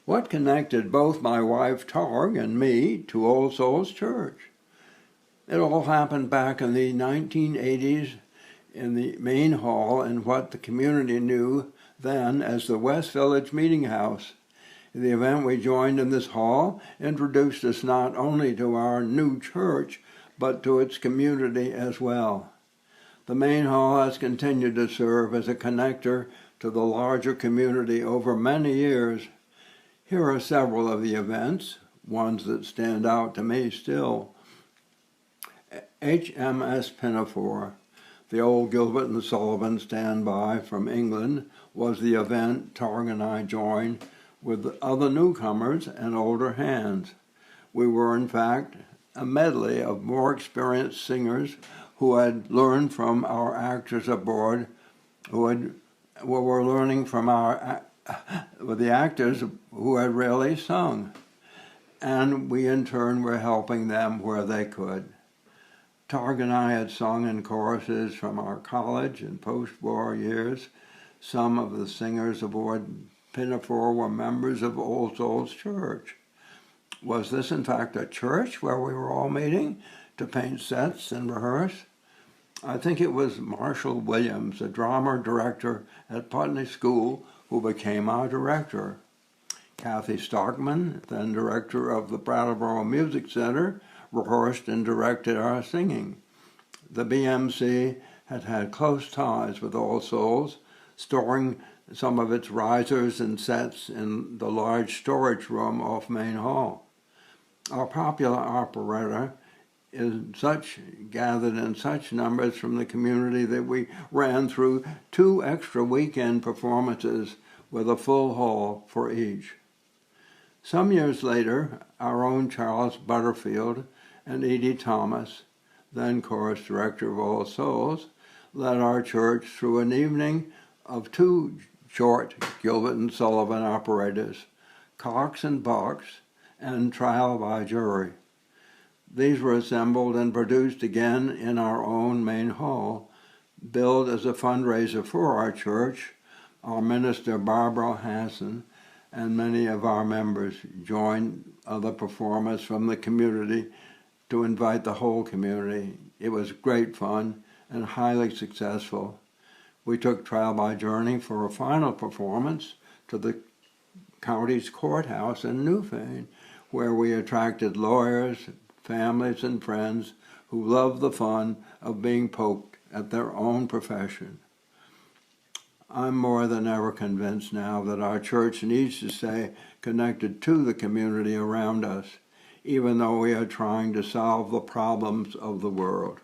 What connected both my wife Targ and me to All Souls Church? It all happened back in the 1980s in the main hall in what the community knew then as the West Village Meeting House. The event we joined in this hall introduced us not only to our new church, but to its community as well. The main hall has continued to serve as a connector to the larger community over many years. Here are several of the events, ones that stand out to me still. HMS Pinafore, the old Gilbert and Sullivan standby from England, was the event Targ and I joined with other newcomers and older hands. We were, in fact, a medley of more experienced singers who had learned from our actors aboard, were learning from the actors who had rarely sung, and we in turn were helping them where they could. Targ and I had sung in choruses from our college and post-war years. Some of the singers aboard Pinafore were members of All Souls Church. Was this in fact a church where we were all meeting to paint sets and rehearse? I think it was Marshall Williams, a drama director at Putney School, who became our director. Kathy Stockman, then director of the Brattleboro Music Center, rehearsed and directed our singing. The BMC had had close ties with All Souls, storing some of its risers and sets in the large storage room off Main Hall. Our popular operetta gathered in such numbers from the community that we ran through 2 extra weekend performances with a full hall for each. Some years later, our own Charles Butterfield and Edie Thomas, then chorus director of All Souls, led our church through an evening of 2 short Gilbert and Sullivan operettas, Cox and Box and Trial by Jury. These were assembled and produced again in our own main hall, billed as a fundraiser for our church. Our minister, Barbara Hassan, and many of our members joined other performers from the community to invite the whole community. It was great fun and highly successful. We took Trial by Jury for a final performance to the county's courthouse in Newfane, where we attracted lawyers, families, and friends who loved the fun of being poked at their own profession. I'm more than ever convinced now that our church needs to stay connected to the community around us, even though we are trying to solve the problems of the world.